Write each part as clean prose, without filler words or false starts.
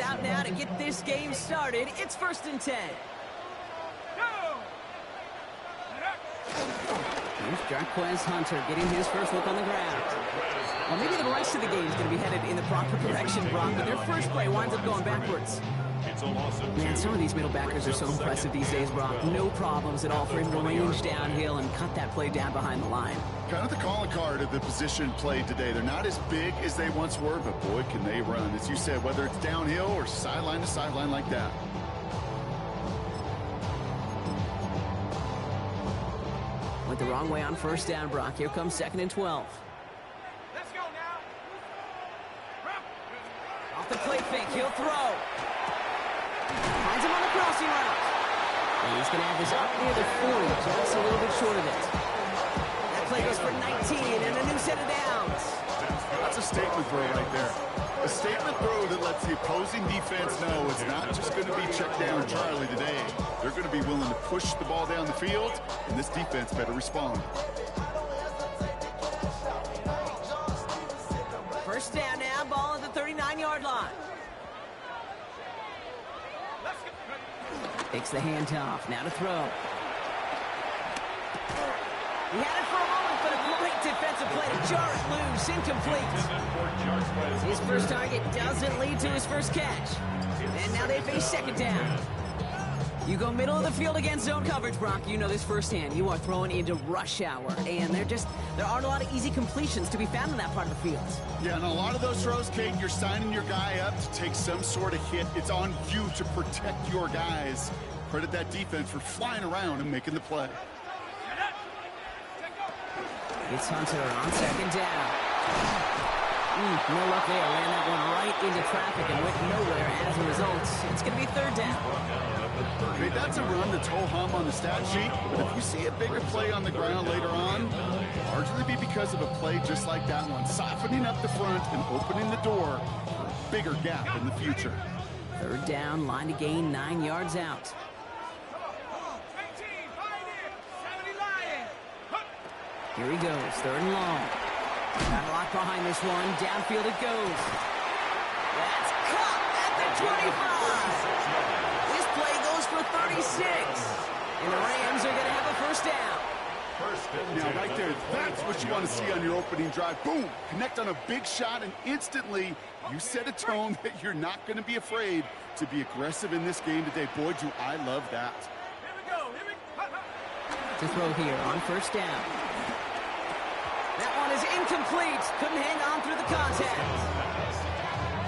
out now to get this game started. It's 1st and 10. Here's Jarquez Hunter getting his first look on the ground. Well, maybe the rest of the game is going to be headed in the proper direction, Brock, but their first play winds up going backwards. Man, some of these middle backers are so impressive these days, Brock. No problems at all for him to range downhill and cut that play down behind the line. Kind of the calling card of the position played today. They're not as big as they once were, but boy, can they run. As you said, whether it's downhill or sideline to sideline like that. Went the wrong way on 1st down, Brock. Here comes 2nd and 12. Let's go now. Off the play fake, he'll throw. Finds him on the crossing route. And he's going to have this up near the 40, just a little bit short of it. That play goes for 19 and a new set of downs. That's a statement throw right there. A statement throw that lets the opposing defense know it's not just going to be check down Charlie today. They're going to be willing to push the ball down the field, and this defense better respond. 1st down now, ball at the 39-yard line. Takes the handoff, now to throw. He had it for a moment, but a great defensive play to jar it loose, incomplete. His first target doesn't lead to his first catch. And now they face 2nd down. You go middle of the field against zone coverage, Brock. You know this firsthand. You are throwing into rush hour, and there aren't a lot of easy completions to be found in that part of the field. Yeah, and a lot of those throws, Kate, you're signing your guy up to take some sort of hit. It's on you to protect your guys. Credit that defense for flying around and making the play. It's Hunter on 2nd down. No luck there. Ran that one right into traffic and went nowhere as a result. It's going to be 3rd down. Okay, that's a run that's ho-hum on the stat sheet, but if you see a bigger play on the ground later on, largely be because of a play just like that one, softening up the front and opening the door for a bigger gap in the future. 3rd down, line to gain 9 yards out. Here he goes, 3rd and long. Got a lot behind this one. Downfield it goes. That's caught at the 25. This play goes for 36. And the Rams are going to have a 1st down. Now, right there, that's what you want to see on your opening drive. Boom! Connect on a big shot, and instantly you set a tone that you're not going to be afraid to be aggressive in this game today. Boy, do I love that. Here we go. To throw here on 1st down. That one is incomplete. Couldn't hang on through the contact.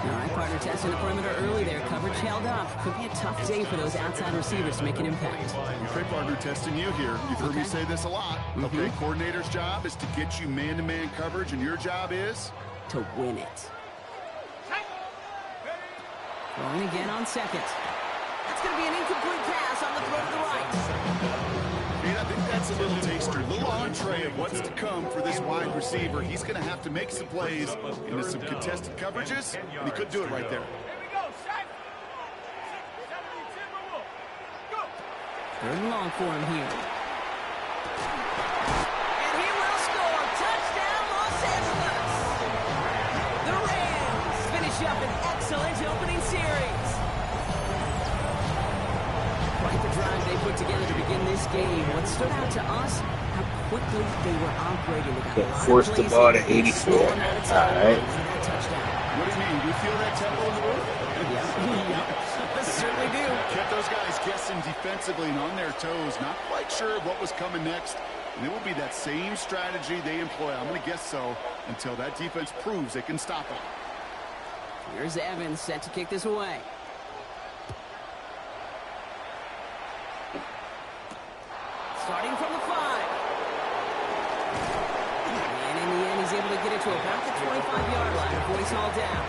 All right, partner testing the perimeter early there. Coverage held up. Could be a tough day for those outside receivers to make an impact. Okay, partner testing you here. You've heard me say this a lot. Okay, coordinator's job is to get you man-to-man coverage, and your job is? To win it. Throwing again on 2nd. That's going to be an incomplete pass on the throw to the right. And I think that's a little taster, a little entree of what's to come for this wide receiver. He's going to have to make some plays into some contested coverages, and he could do it right there. 3rd and long for him here. And he will score. Touchdown, Los Angeles. The Rams finish up an excellent opening series. Quite the drive they put together to begin this game. What stood out to us, how quickly they were operating. They forced the ball to 84. All right. What do you mean? Do you feel that tempo in the room? Yeah, certainly do. Kept those guys guessing defensively and on their toes, not quite sure what was coming next. And it will be that same strategy they employ, I'm going to guess so, until that defense proves they can stop it. Here's Evans set to kick this away. Starting from the 5. And in the end, he's able to get it to about the 25-yard line. Voice all down.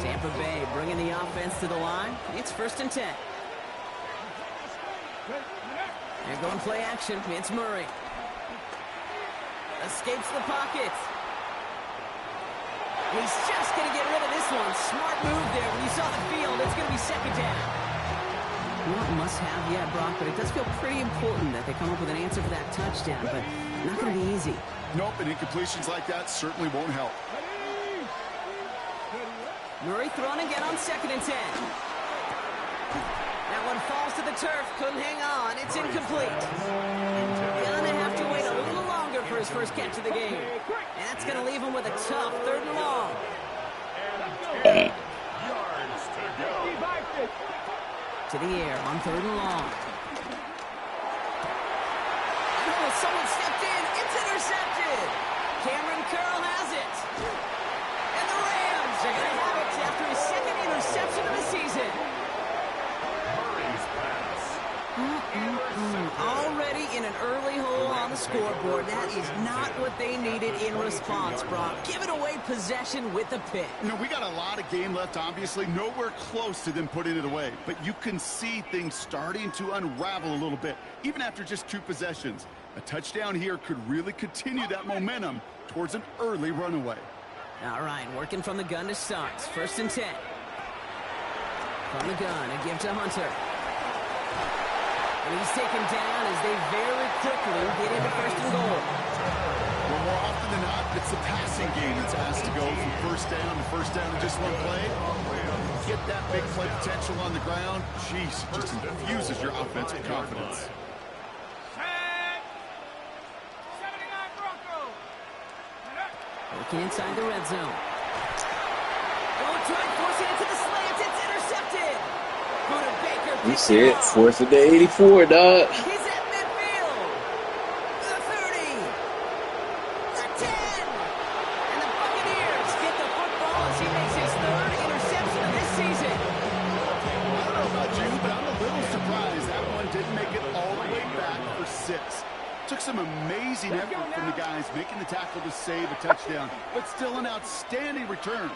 Tampa Bay bringing the offense to the line. It's 1st and 10. They're going play action. It's Murray. Escapes the pocket. He's just going to get rid of this one. Smart move there. When you saw the field, it's going to be 2nd down. Not must-have yet, Brock, but it does feel pretty important that they come up with an answer for that touchdown, but not going to be easy. Nope, and incompletions like that certainly won't help. Murray thrown again on 2nd and 10. That one falls to the turf. Couldn't hang on. It's incomplete. Gonna have to wait a little longer for his first catch of the game. And that's gonna leave him with a tough 3rd and long. To the air on 3rd and long. Oh, someone stepped in. It's intercepted. Cameron Curl has it. And the Rams are going to have it after his 2nd interception of the season. Already in an early hole on the scoreboard. That is not what they needed in response, Brock. Giving away possession with a pick. You know, we got a lot of game left, obviously. Nowhere close to them putting it away. But you can see things starting to unravel a little bit, even after just 2 possessions. A touchdown here could really continue that momentum towards an early runaway. All right, working from the gun to start. 1st and 10. From the gun, a give to Hunter. And he's taken down as they very quickly get into 1st and goal. Well, more often than not, it's the passing game that's asked to go from 1st down to 1st down in just 1 play. Get that big play potential on the ground. Jeez, it just infuses your offensive confidence. Looking inside the red zone. Oh, trying forcing it to the slants. It's intercepted. Buda Baker. You see it, 4th and 84, dog. He's at midfield. The 30. The 10. And the Buccaneers get the football as he makes his 3rd interception of this season. I don't know about you, but I'm a little surprised that one didn't make it all the way back for 6. Took some amazing effort from the guys making the tackle to save a touchdown, but still an outstanding return.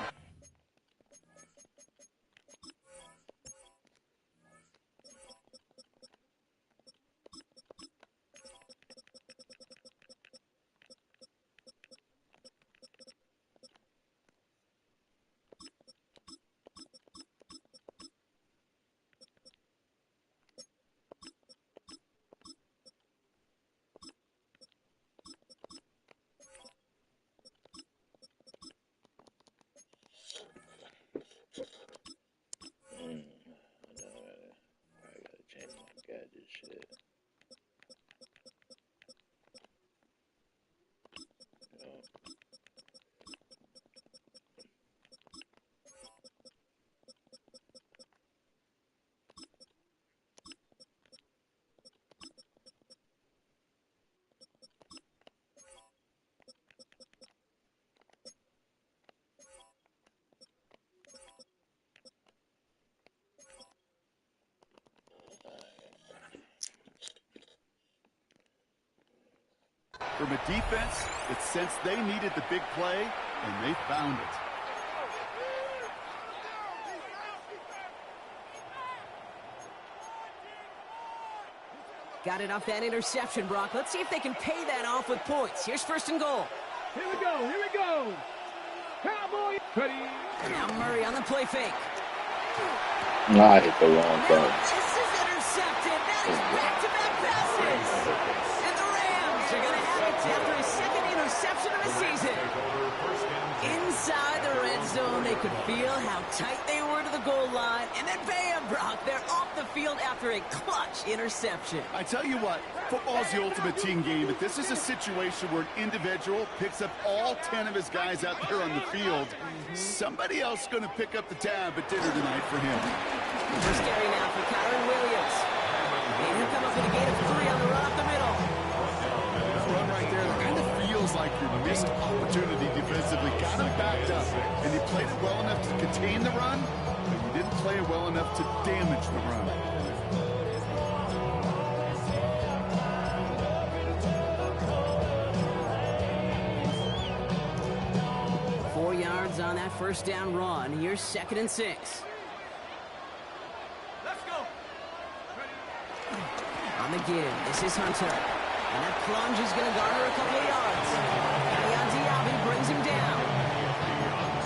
From a defense that sensed they needed the big play, and they found it. Got it off that interception, Brock. Let's see if they can pay that off with points. Here's 1st and goal. Here we go, here we go. Cowboy. Ready. Now Murray on the play fake. I hit the wrong button. This is intercepted. That is back-to-back passes. And the Rams are going to have it after his 2nd interception of the season. Inside the red zone, they could feel how tight they were to the goal line. And then bam, Brock, they're off the field after a clutch interception. I tell you what, football's the ultimate team game, but this is a situation where an individual picks up all 10 of his guys out there on the field. Somebody else is going to pick up the tab at dinner tonight for him. First carry now for Kyron Williams. And he'll come up with a gain of 3 on the run up the middle. That run right there, that kind of feels like your missed opportunity defensively. Got him backed up, and he played it well enough to contain the run, but he didn't play it well enough to damage the run. On that first down run, here's 2nd and 6. Let's go. On the give, this is Hunter. And that plunge is going to garner a couple of yards. Adion Diaby brings him down.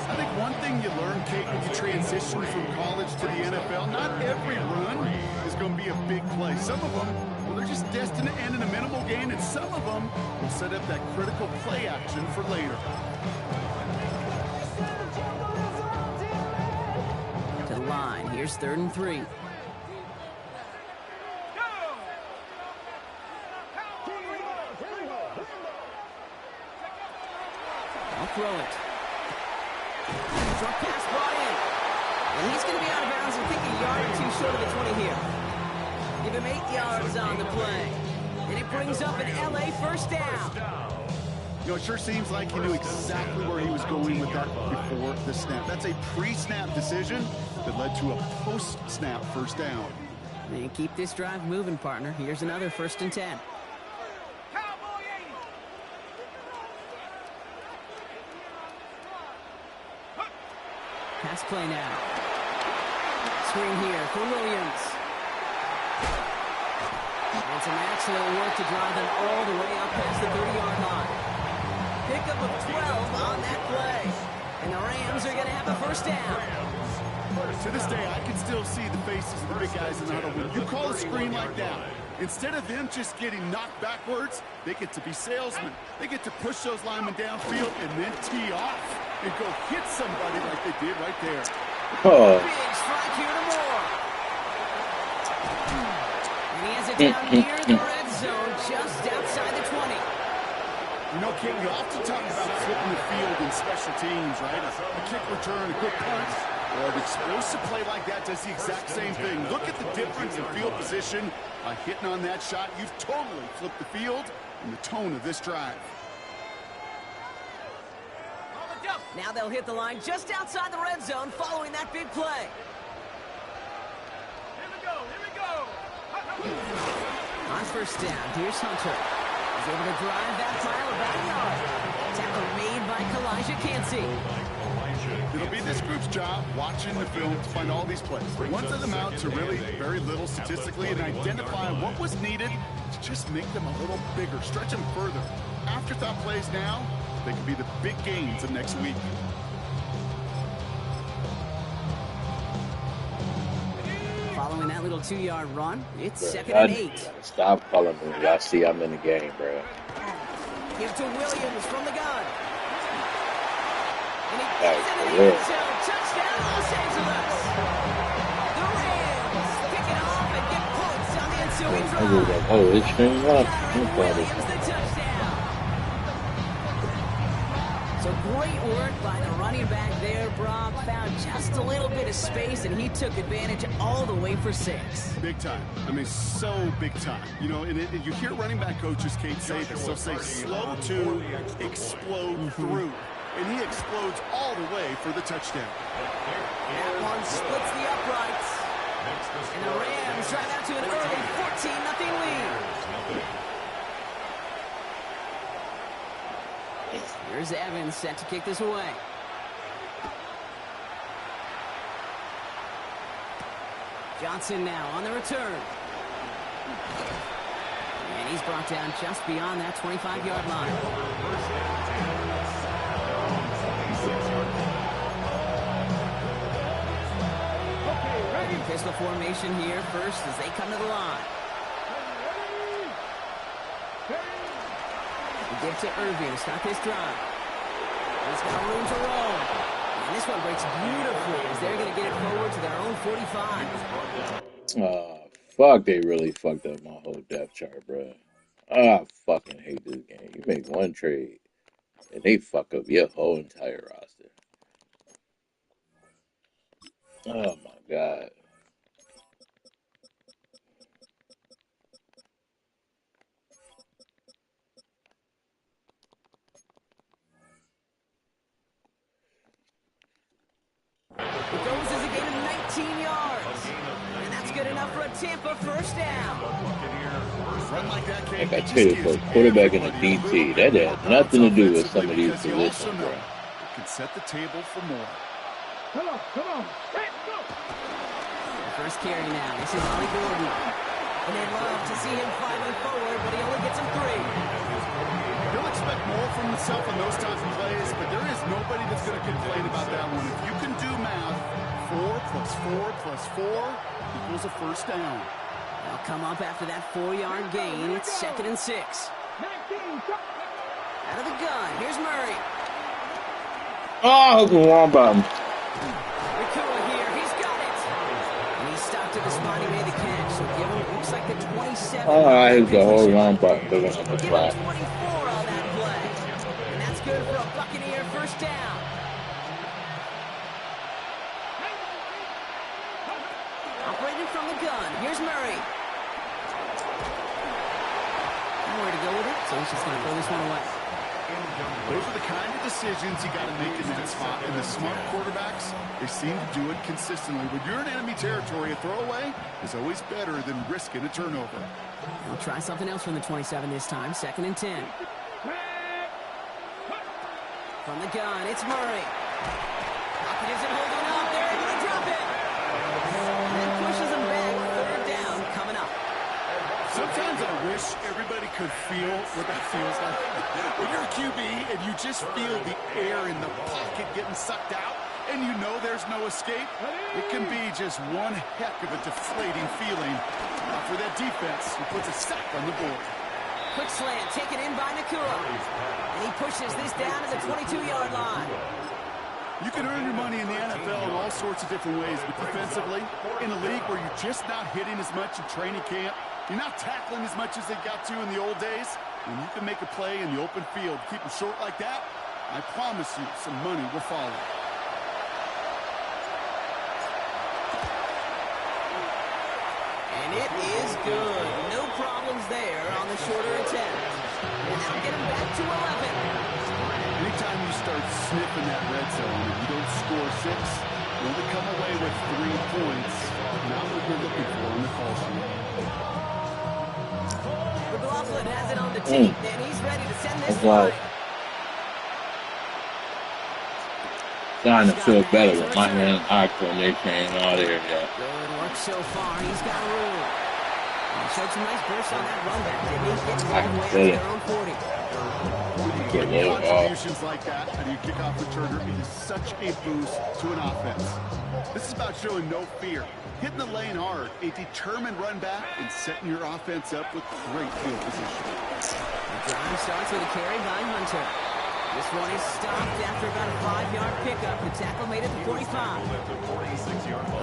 I think one thing you learn, Kate, when you transition from college to the NFL, not every run is going to be a big play. Some of them, well, they're just destined to end in a minimal gain, and some of them will set up that critical play action for later. To the line. Here's 3rd and 3. I'll throw it. Short pass brought in. And he's going to be out of bounds, I think, a yard or 2 short of the 20 here. Give him 8 yards on the play. And it brings up an LA first down. You know, it sure seems like he knew exactly where he was going with that before the snap. That's a pre-snap decision that led to a post-snap first down. And keep this drive moving, partner. Here's another 1st and 10. Pass play now. Screen here for Williams. And some excellent work to drive them all the way up past the 30-yard line. Pickup of 12 on that play. And the Rams are going to have a first down. To this day, I can still see the faces of the big guys in the huddle. When you call a screen like that, instead of them just getting knocked backwards, they get to be salesmen. They get to push those linemen downfield and then tee off and go hit somebody like they did right there. Oh. Big strike here to Moore. And he has it down near the red zone, just outside the 20. You know, Ken, we often talk about flipping the field in special teams, right? A kick return, a good punt. Well, an explosive play like that does the exact same thing. Look at the difference in field position. By hitting on that shot, you've totally flipped the field and the tone of this drive. Now they'll hit the line just outside the red zone following that big play. Here we go. On first down, here's Hunter. He's able to drive that pile of backyard. Tackle made by Kalijah Cansey. It'll be this group's job watching the film to find all these plays. One to them out to really very little statistically and identify what was needed to just make them a little bigger, stretch them further. Afterthought plays now, they could be the big gains of next week. Following that little 2-yard run, it's 2nd and 8. Stop calling me. Y'all see I'm in the game, bro. Give to Williams from the gun. And he Hey, gets for into the real. end zone. Touchdown, Los Angeles. The Rams pick it off and get points on the ensuing I was drive. like, oh, it's streaming up. Kyron Williams, the touchdown. So great work by the running back there. Brock found just a little bit of space, and he took advantage all the way for 6. Big time. I mean, so big time. You know, and you hear running back coaches, Kate, say this. They'll say slow to explode through. And he explodes all the way for the touchdown. That one splits the uprights. And the Rams drive out to an early 14-0 lead. Here's Evans set to kick this away. Johnson now on the return. And he's brought down just beyond that 25-yard line. Pistol formation here first as they come to the line. We give to Irving to start this drive. He's got room to roll. And this one breaks beautifully as they're going to get it forward to their own 45. Fuck, they really fucked up my whole depth chart, bro. I fucking hate this game. You make one trade, and they fuck up your whole entire roster. Oh, my God. It goes as a gain of 19 yards. And that's good enough for a Tampa first down. Run like that, Like I tell you, for a quarterback and a DT, that had nothing to do with some of these positions, bro. It can set the table for more. Come on. Hey, go. The first carry now. This is Ollie Gordon. And they'd love to see him climbing forward, but he only gets him 3. He'll expect more from himself in those types of plays, but there is nobody that's going to complain about that one. If you can do math, 4 + 4 + 4 equals a first down. They'll come up after that 4-yard gain. It's 2nd and 6. Out of the gun. Here's Murray. Oh, the wrong button. Nakua here. He's got it. And he's stopped at the spot. He made the catch. So give him, looks like the 27. Oh, I hit the whole wrong button. Looking at the Give him flag. 24 on that play. And that's good for a Buccaneer first down. Operating from the gun. Here's Murray. Nowhere to go with it, so he's just going to throw this one away. Those are the kind of decisions you got to make in that spot. And the smart quarterbacks, they seem to do it consistently. When you're in enemy territory, a throwaway is always better than risking a turnover. We'll try something else from the 27 this time. 2nd and 10. From the gun, it's Murray. Pocket isn't holding up. They're able to drop it. And then pushes him back. 3rd down coming up. Sometimes I wish everybody could feel what that feels like. When you're a QB and you just feel the air in the pocket getting sucked out and you know there's no escape, it can be just one heck of a deflating feeling. For that defense, who puts a sack on the board. Quick slant taken in by Nakua. And he pushes this down to the 22-yard line. You can earn your money in the NFL in all sorts of different ways, but defensively, in a league where you're just not hitting as much in training camp, you're not tackling as much as they got to in the old days, and you can make a play in the open field, keep them short like that, I promise you some money will follow. And it is good. No problems there on the shorter attempt. And that'll get him back to 11. Anytime you start sniffing that red zone and you don't score 6, you only come away with 3 points. Not what you're looking for on the call sheet. McLaughlin has it on the tape, and he's ready to send this flight. Starting to feel better with my hand-eye coordination and all there. Yeah. Good work so far. He's got room. He showed some nice bursts on that run back, didn't he? Getting all the way up to their own 40. Contributions like that, and you kick off returner, it is such a boost to an offense. This is about showing no fear, hitting the lane hard, a determined run back, and setting your offense up with great field position. The drive starts with a carry by Hunter. This one is stopped after about a 5-yard pickup. The tackle made it to 45.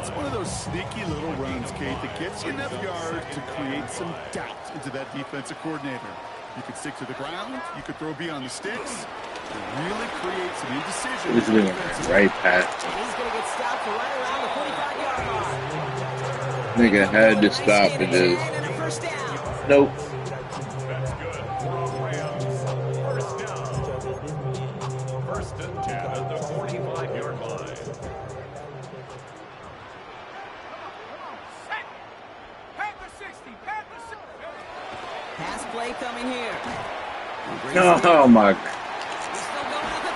It's one of those sneaky little runs, Kate, that gets you enough yard to create some doubt into that defensive coordinator. You could stick to the ground, you could throw beyond the sticks, and really create some indecision. This is right past. And he's going to get stopped for right around the 45-yard mark. Nigga had to stop and just. And a first down. Nope. That's good for Rams. First down. 1st and 10 at the 45-yard line. Pass play coming here. Oh my God. He's still going at the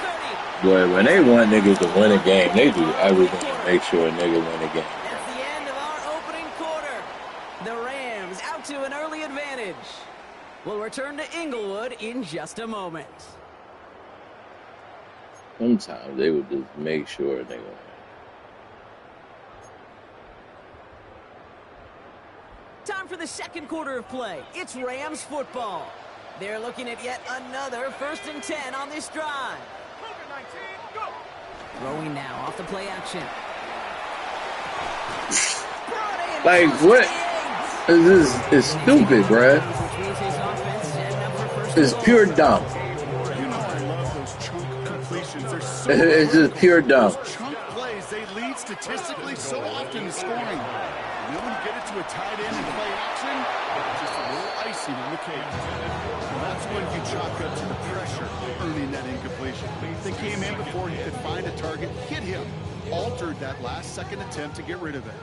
30. Boy, when they want niggas to win a game, they do everything to make sure a nigga win a game. That's the end of our opening quarter. The Rams out to an early advantage. We'll return to Inglewood in just a moment. Sometimes they would just make sure a nigga win. Time for the second quarter of play. It's Rams football. They're looking at yet another 1st and 10 on this drive. Throwing now off the play action. Like, what? This is stupid, bruh. Which means his offense setting up for first It's and pure goal. dumb. You know I love those chunk completions. They're so It's just pure dumb. Those chunk plays, they lead statistically so often to scoring. And then when you get it to a tight end and play action, just a little icing on the cake. Well, that's when you chalk up to the pressure of earning that incompletion. They came in before he could find a target, hit him, altered that last-second attempt to get rid of it.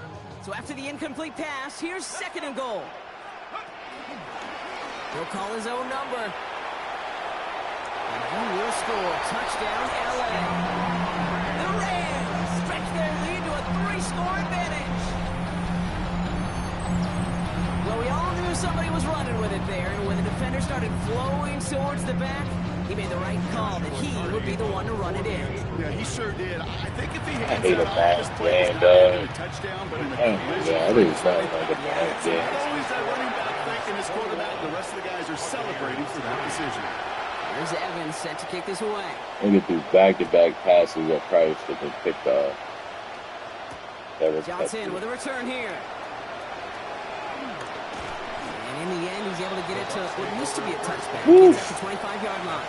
So after the incomplete pass, here's 2nd and goal. He'll call his own number. And he will score. Touchdown, LA. The Rams stretch their lead to a 3-score advantage. Well, we all knew somebody was running with it there, and when the defender started flowing towards the back, He made the right call that he would be the one to run it in. Yeah, he sure did. I think if he I hands hate a that off, bad this play game, was not dog. a touchdown, but in a Yeah, collision. I think it's nothing like a bad It's game. always that running back thinking his quarterback. The rest of the guys are celebrating for that decision. There's Evans set to kick this away. They could do back-to-back passes that probably should have picked off. That was Johnson with a return here. And in the end, he's able to get it to what used to be a touchback. Gets at the 25-yard line.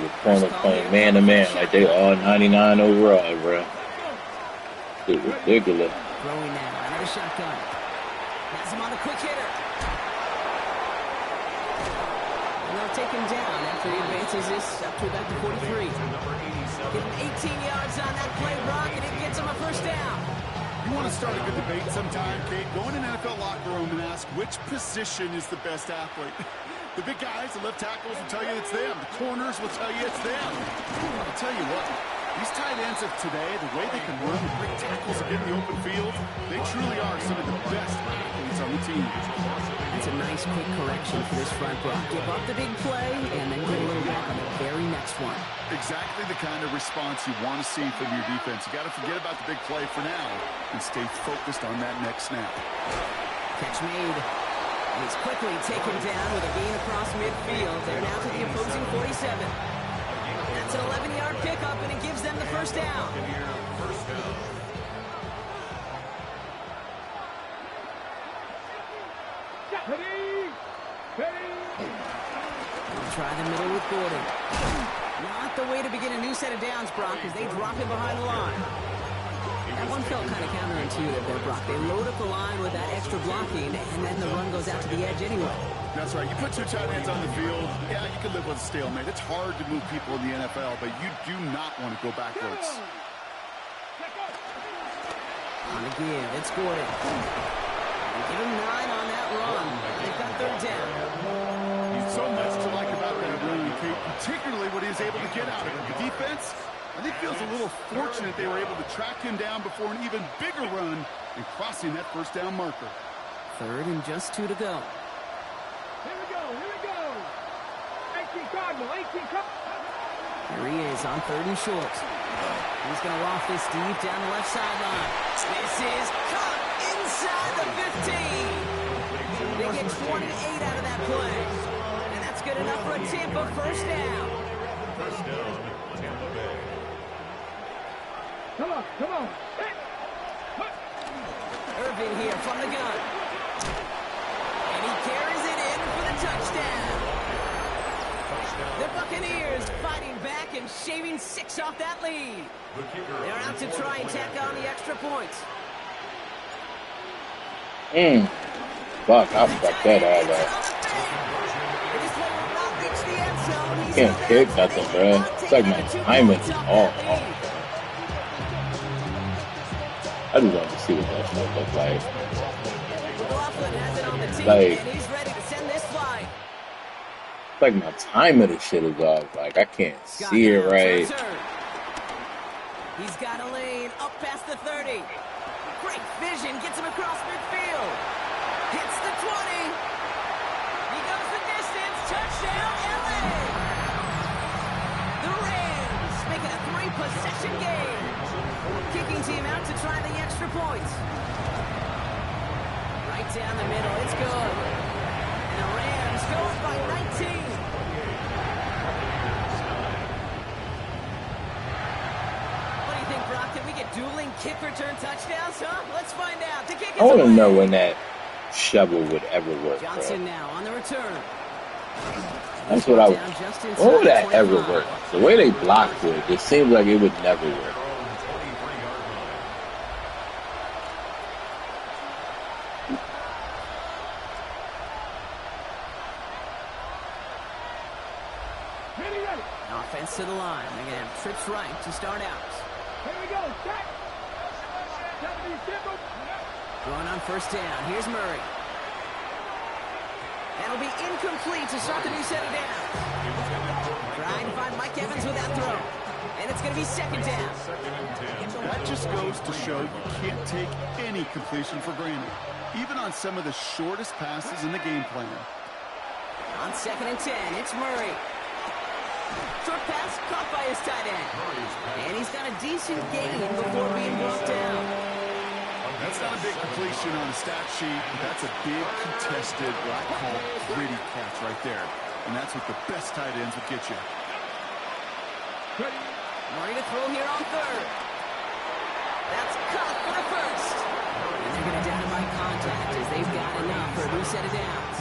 the corner playing man-to-man like they all 99 overall, bro. It's ridiculous. Throwing now, another shotgun. Has him on a quick hitter. And they'll take him down after he advances this up to about the 43. Give him 18 yards on that play, Brock, and it gets him a first down. You want to start a good debate sometime, Kate? Go in an NFL locker room and ask which position is the best athlete. The big guys, the left tackles will tell you it's them. The corners will tell you it's them. I'll tell you what, these tight ends of today, the way they can run, break tackles and get in the open field, they truly are some of the best athletes on the team. That's a nice quick correction for this front block. Give up the big play and then get a little back on the very next one. Exactly the kind of response you want to see from your defense. You got to forget about the big play for now and stay focused on that next snap. Catch made. He's quickly taken down with a gain across midfield. They're now to the opposing 47. That's an 11-yard pickup, and it gives them the first down. We'll try the middle with Gordon. Not the way to begin a new set of downs, Brock, as they drop him behind the line. That one felt kind of counterintuitive there, Brock. They load up the line with that extra blocking, and then the run goes out to the edge anyway. That's right. You put two tight ends on the field, yeah, you can live with a stalemate. It's hard to move people in the NFL, but you do not want to go backwards. On the give, it's Gordon. Give him 9 on that run. They've got third down. So much to like about that run, Kate, particularly what he was able to get out of it. The defense, I think, feels a little fortunate they were able to track him down before an even bigger run and crossing that first down marker. Third and just 2 to go. Here we go, here we go. 18 Cardinal, 18 Cardinal. Here he is on third and short. He's going to loft this deep down the left sideline. This is caught inside the 15. They get 28 out of that play. And that's good enough for a Tampa first down. First down, Tampa Bay. Come on, come on. Irving here from the gun. And he carries it in for the touchdown. The Buccaneers fighting back and shaving 6 off that lead. They're out to try and tack on the extra points. Fuck, I fucked that all up. Can't kick nothing, bro. It's like my timing is all off. I just want to see what that shit looks like. It's like my time of the shit is off. Like, I can't see it right. He's got a lane up past the 30. Great vision, gets him across midfield. Hits the 20. He goes the distance. Touchdown, LA. The Rams make it a 3-possession game. Kicking team out to try the extra points. Right down the middle, it's good. And the Rams go up by 19. What do you think, Brock? Can we get dueling kick return touchdowns, huh? Let's find out. The kick is I want to away. know when that shovel would ever work, Johnson bro. now on the return. That's what I would. When would that ever work? The way they blocked it, it seems like it would never work. Offense to the line. They're going to have trips right to start out. Here we go, set. Going on first down. Here's Murray. That'll be incomplete to start the new set of downs. Trying to find Mike Evans with that throw. And it's going to be second down. That just goes to show you can't take any completion for granted. Even on some of the shortest passes in the game plan. On 2nd and 10, it's Murray. Short pass caught by his tight end. And he's got a decent gain before being brought down. That's not a big completion on the stat sheet, but that's a big contested, what I call gritty catch right there. And that's what the best tight ends would get you. Murray to throw here on 3rd. That's caught for the first. And they're going to down him by contact as they've got enough for a new set of downs.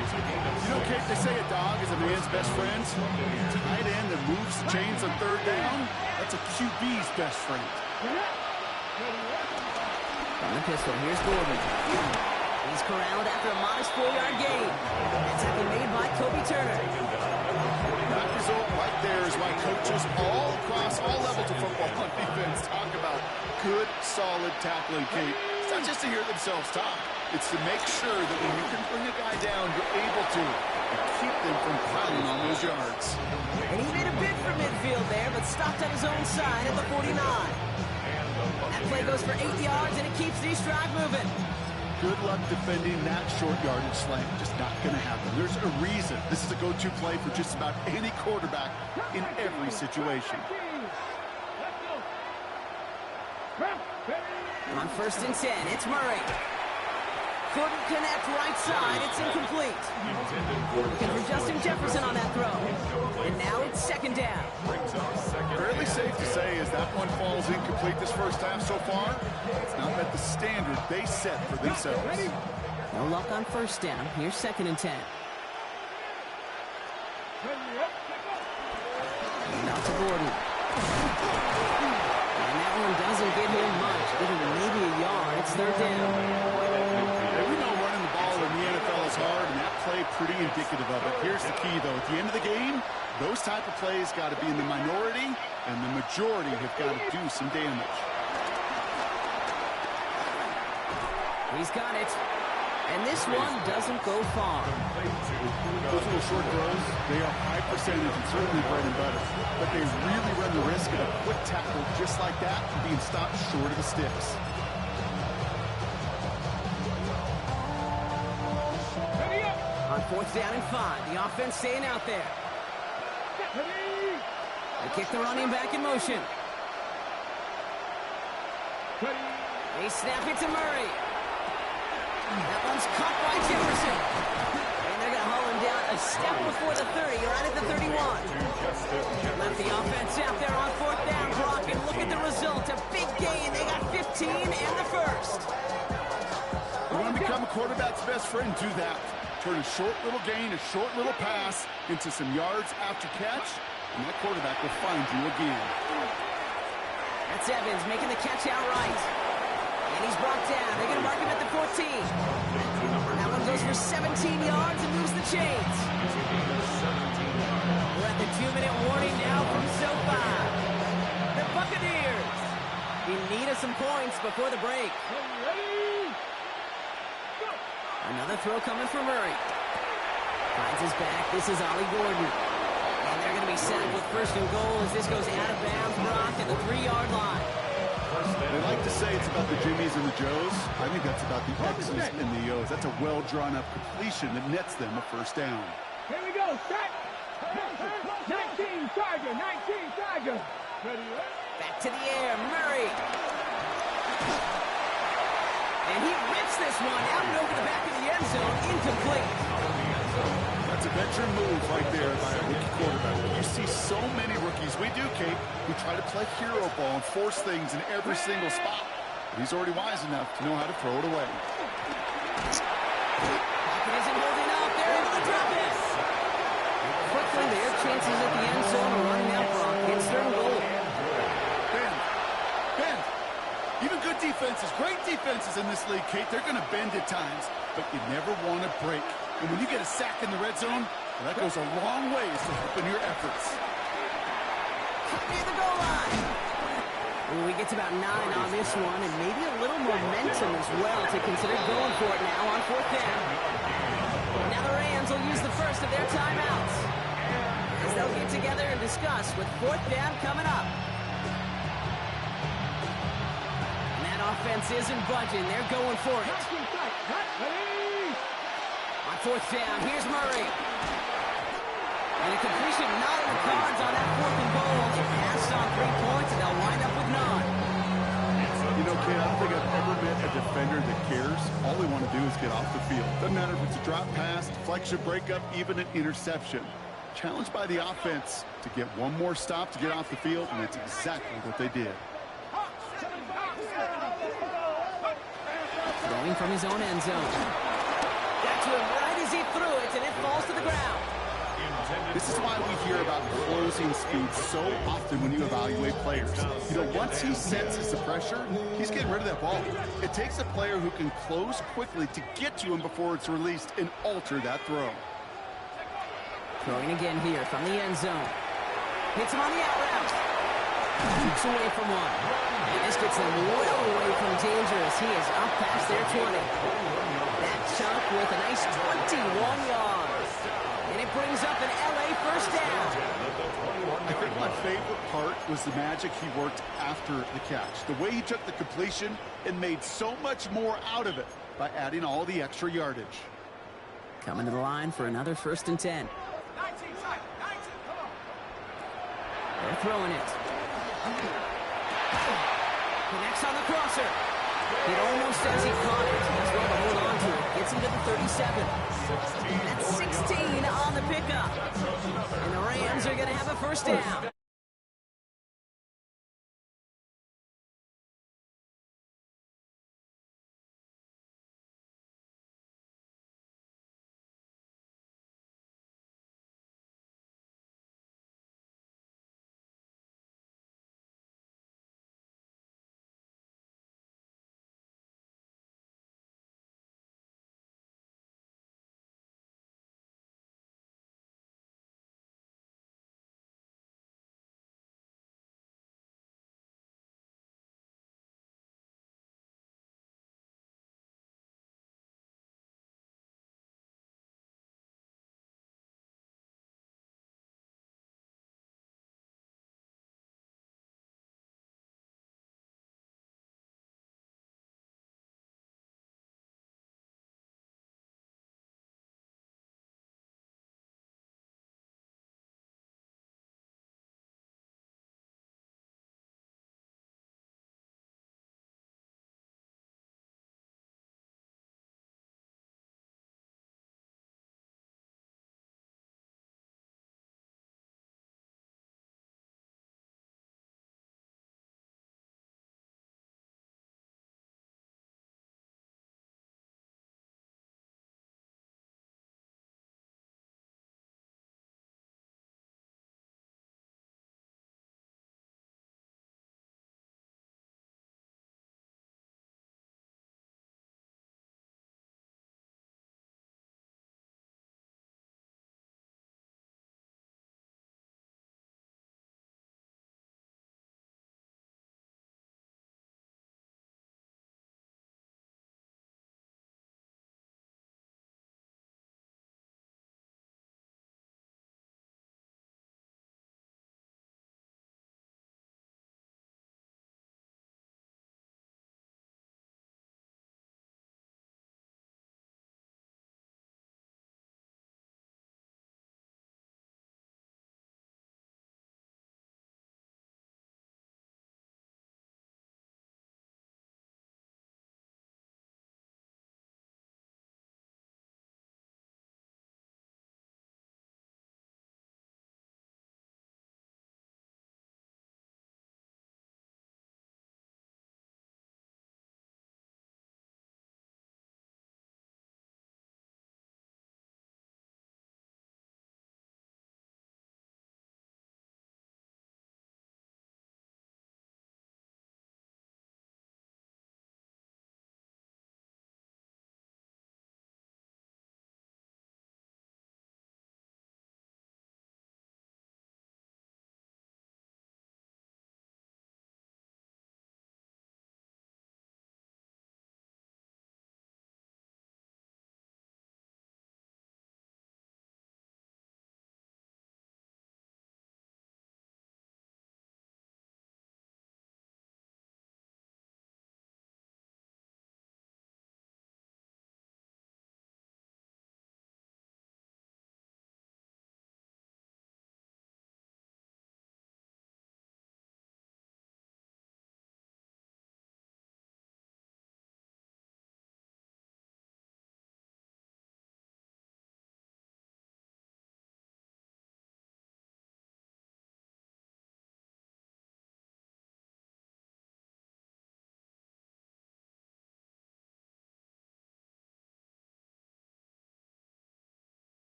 You know, Kate, they say a dog is a man's best friend. Tight end that moves the chains on 3rd down, that's a QB's best friend. From the pistol, here's Gordon. He's corralled after a modest 4-yard gain. That's tackle made by Kobe Turner. That result right there is why coaches all across all levels of football on defense talk about good, solid tackling, Kate. It's not just to hear themselves talk. It's to make sure that when you can bring a guy down, you're able to and keep them from piling on those yards. And he made a bid for midfield there, but stopped on his own side at the 49. That play goes for 8 yards, and it keeps the drive moving. Good luck defending that short yardage slant. Just not going to happen. There's a reason. This is a go-to play for just about any quarterback in every situation. On 1st and 10, it's Murray. Couldn't connect right side. It's incomplete. Looking for Justin Jefferson on that throw. And now it's 2nd down. Fairly safe to say as that one falls incomplete this first half so far, it's not met the standard they set for themselves. No luck on 1st down. Here's 2nd and 10. And out to Gordon. And that one doesn't get him much. Give him maybe a yard. It's 3rd down. We know running the ball in the NFL is hard, and that play pretty indicative of it. Here's the key, though. At the end of the game, those type of plays got to be in the minority, and the majority have got to do some damage. He's got it. And this one doesn't go far. Those little short throws, they are high percentage and certainly bread and butter. But they really run the risk of a quick tackle just like that being stopped short of the sticks. On 4th down and 5, the offense staying out there. They kick the running back in motion. They snap it to Murray. That one's caught by Jefferson. And they're going to haul him down a step before the 30, right at the 31. Left the offense out there on 4th down, Brock, and look at the result. A big gain. They got 15 and the first. You want to become a quarterback's best friend? Do that. Turn a short little gain, a short little pass into some yards after catch, and that quarterback will find you again. That's Evans making the catch outright. And he's brought down. They're going to mark him at the 14. That one goes for 17 yards and moves the chains. We're at the 2-minute warning now from SoFi. The Buccaneers in need of some points before the break. Another throw coming from Murray. Finds his back. This is Ollie Gordon. And they're going to be sacked with 1st and goal as this goes out of bounds, Brock, at the 3-yard line. They like to say it's about the Jimmies and the Joes. I think that's about the X's and the O's. That's a well-drawn-up completion that nets them a 1st down. Here we go, set. 19 Charger, 19 Charger. Back to the air, Murray. And he rips this one out and over the back of the end zone, incomplete. That's a veteran move right there by a rookie quarterback. You see so many rookies, we do, Kate, who try to play hero ball and force things in every single spot. But he's already wise enough to know how to throw it away. Pocket isn't holding up. They're able to drop it. Quickly, their chances at the end zone are running out, Brock. It's 3rd and goal. Bend. Even good defenses, great defenses in this league, Kate, they're going to bend at times, but you never want to break. And when you get a sack in the red zone, well, that goes a long ways to helping your efforts. Near the goal line. Ooh, he gets about 9 on this one, and maybe a little momentum as well to consider going for it now on 4th down. Now the Rams will use the first of their timeouts as they'll get together and discuss with 4th down coming up. Offense isn't budging. They're going for it. On fourth down. Here's Murray. And a completion not in the cards on that 4th and goal. They passed on 3 points, and they'll wind up with none. You know, kid, I don't think I've ever met a defender that cares. All they want to do is get off the field. Doesn't matter if it's a drop pass, deflection, breakup, even an interception. Challenged by the offense to get one more stop to get off the field, and that's exactly what they did. Throwing from his own end zone. Got to him right as he threw it, and it falls to the ground. This is why we hear about closing speed so often when you evaluate players. You know, once he senses the pressure, he's getting rid of that ball. It takes a player who can close quickly to get to him before it's released and alter that throw. Throwing again here from the end zone. Hits him on the out route. Keeps away from one. And this gets them well away from danger as he is up past their 20. That chunk with a nice 21 yards. And it brings up an LA first down. I think my favorite part was the magic he worked after the catch. The way he took the completion and made so much more out of it by adding all the extra yardage. Coming to the line for another 1st and 10. They're throwing it. Connects on the crosser. It almost says he caught it. He's going to hold on to it. Gets him to the 37. That's 16 on the pickup. And the Rams are going to have a first down.